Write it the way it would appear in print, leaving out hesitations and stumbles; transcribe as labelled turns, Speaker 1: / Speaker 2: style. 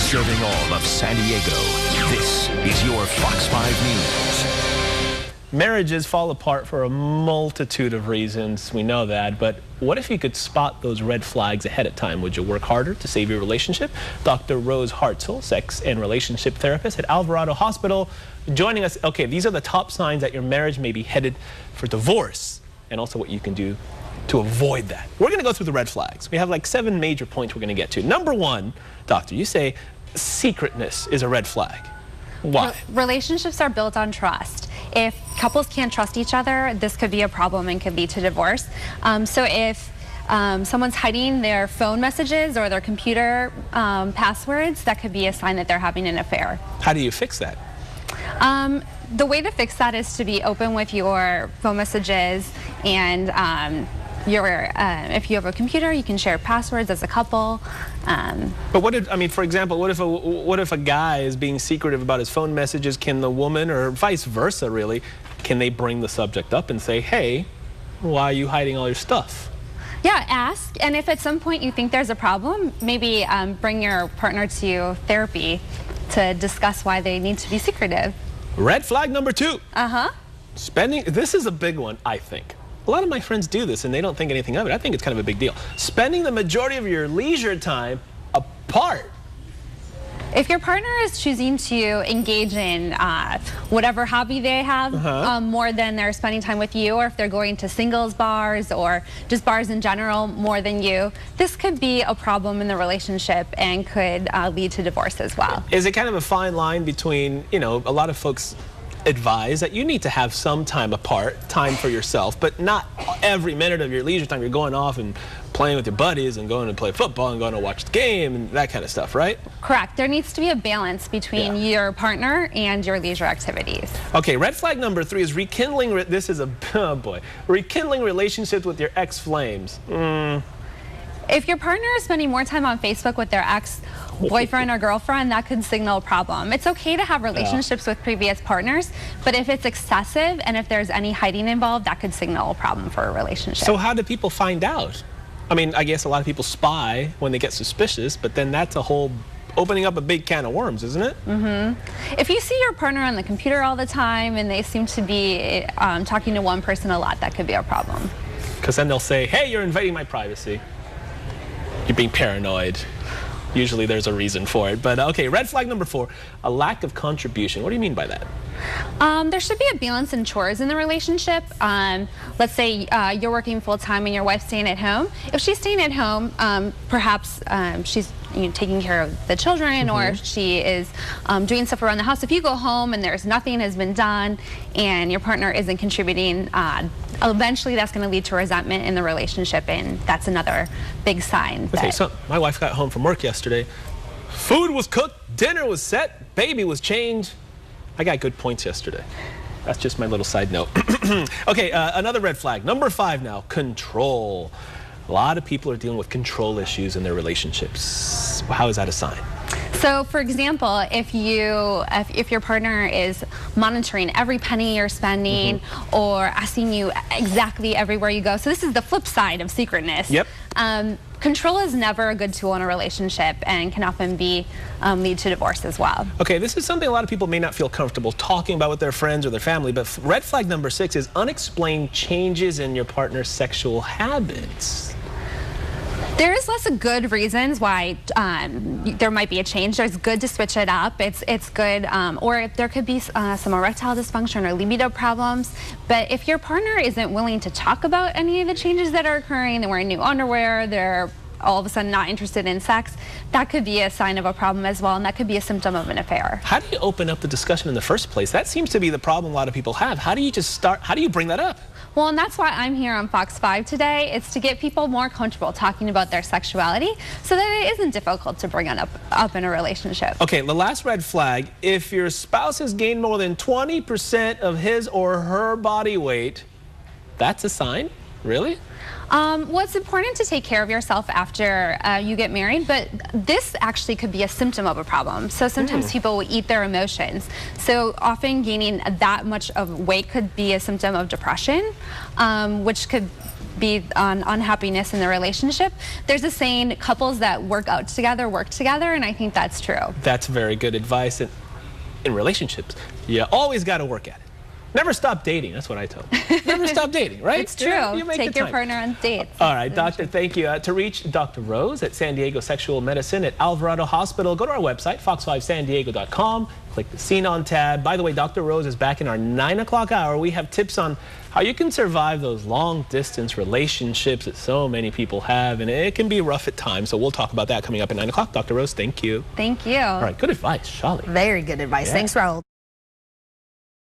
Speaker 1: Serving all of San Diego, this is your Fox 5 News.
Speaker 2: Marriages fall apart for a multitude of reasons. We know that. But what if you could spot those red flags ahead of time? Would you work harder to save your relationship? Dr. Rose Hartzell, sex and relationship therapist at Alvarado Hospital, joining us. Okay, these are the top signs that your marriage may be headed for divorce, and also what you can do to avoid that. We're going to go through the red flags. We have like 7 major points we're going to get to. Number 1, doctor, you say secretness is a red flag. Why?
Speaker 3: Relationships are built on trust. If couples can't trust each other, this could be a problem and could lead to divorce. So if someone's hiding their phone messages or their computer passwords, that could be a sign that they're having an affair.
Speaker 2: How do you fix that?
Speaker 3: The way to fix that is to be open with your phone messages, and if you have a computer, you can share passwords as a couple.
Speaker 2: But what if, I mean, for example, what if a guy is being secretive about his phone messages? Can the woman, or vice versa really, can they bring the subject up and say, hey, why are you hiding all your stuff?
Speaker 3: Yeah, ask. And if at some point you think there's a problem, maybe bring your partner to therapy to discuss why they need to be secretive.
Speaker 2: Red flag number 2.
Speaker 3: Spending.
Speaker 2: This is a big one, I think. A lot of my friends do this and they don't think anything of it. I think it's kind of a big deal. Spending the majority of your leisure time apart.
Speaker 3: If your partner is choosing to engage in whatever hobby they have more than they're spending time with you, or if they're going to singles bars or just bars in general more than you, this could be a problem in the relationship and could lead to divorce as well.
Speaker 2: Is it kind of a fine line between, you know, a lot of folks advise that you need to have some time apart, time for yourself, but not every minute of your leisure time you're going off and playing with your buddies and going to play football and going to watch the game and that kind of stuff, right?
Speaker 3: Correct. There needs to be a balance between your partner and your leisure activities.
Speaker 2: Okay, red flag number 3 is rekindling, this is a, oh boy, rekindling relationships with your ex-flames.
Speaker 3: If your partner is spending more time on Facebook with their ex-boyfriend or girlfriend, that could signal a problem. It's okay to have relationships with previous partners, but if it's excessive and if there's any hiding involved, that could signal a problem for a relationship.
Speaker 2: So how do people find out? I mean, I guess a lot of people spy when they get suspicious, but then that's a whole opening up a big can of worms, isn't it?
Speaker 3: If you see your partner on the computer all the time and they seem to be talking to one person a lot, that could be a problem.
Speaker 2: Because then they'll say, hey, you're invading my privacy. You're being paranoid. Usually there's a reason for it. But okay, red flag number 4, a lack of contribution. What do you mean by that?
Speaker 3: There should be a balance in chores in the relationship. Let's say you're working full-time and your wife's staying at home. If she's staying at home, perhaps she's taking care of the children, or she is doing stuff around the house. If you go home and there's nothing has been done and your partner isn't contributing, eventually that's going to lead to resentment in the relationship, and that's another big sign.
Speaker 2: Okay, so my wife got home from work yesterday. Food was cooked, dinner was set, baby was changed. I got good points yesterday. That's just my little side note. Okay, another red flag. Number 5 now, control. A lot of people are dealing with control issues in their relationships. How is that a sign?
Speaker 3: So, for example, if your partner is monitoring every penny you're spending or asking you exactly everywhere you go, so this is the flip side of secretness. Control is never a good tool in a relationship and can often lead to divorce as well.
Speaker 2: Okay, this is something a lot of people may not feel comfortable talking about with their friends or their family, but red flag number 6 is unexplained changes in your partner's sexual habits.
Speaker 3: There's lots of good reasons why there might be a change. It's good to switch it up. It's good, or there could be some erectile dysfunction or libido problems. But if your partner isn't willing to talk about any of the changes that are occurring, they're wearing new underwear, they're all of a sudden not interested in sex, that could be a sign of a problem as well, and that could be a symptom of an affair.
Speaker 2: How do you open up the discussion in the first place? That seems to be the problem a lot of people have. How do you just start? How do you bring that up?
Speaker 3: Well, and that's why I'm here on Fox 5 today. It's to get people more comfortable talking about their sexuality so that it isn't difficult to bring it up in a relationship.
Speaker 2: Okay, the last red flag, if your spouse has gained more than 20% of his or her body weight, that's a sign? Really?
Speaker 3: Well, it's important to take care of yourself after you get married, but this actually could be a symptom of a problem. So sometimes people will eat their emotions. So often gaining that much of weight could be a symptom of depression, which could be on unhappiness in the relationship. There's a saying, couples that work together, and I think that's true.
Speaker 2: That's very good advice. And in relationships, you always got to work at it. Never stop dating. That's what I tell them. Never stop dating, right?
Speaker 3: It's true.
Speaker 2: You make
Speaker 3: Take
Speaker 2: the
Speaker 3: your
Speaker 2: time.
Speaker 3: partner on dates.
Speaker 2: All right, doctor, thank you. To reach Dr. Rose at San Diego Sexual Medicine at Alvarado Hospital, go to our website, fox5sandiego.com. Click the Scene On tab. By the way, Dr. Rose is back in our 9 o'clock hour. We have tips on how you can survive those long-distance relationships that so many people have, and it can be rough at times. So we'll talk about that coming up at 9 o'clock. Dr. Rose, thank you.
Speaker 3: Thank you.
Speaker 2: All right, good advice, Shali.
Speaker 4: Very good advice.
Speaker 2: Yeah.
Speaker 4: Thanks, Raul.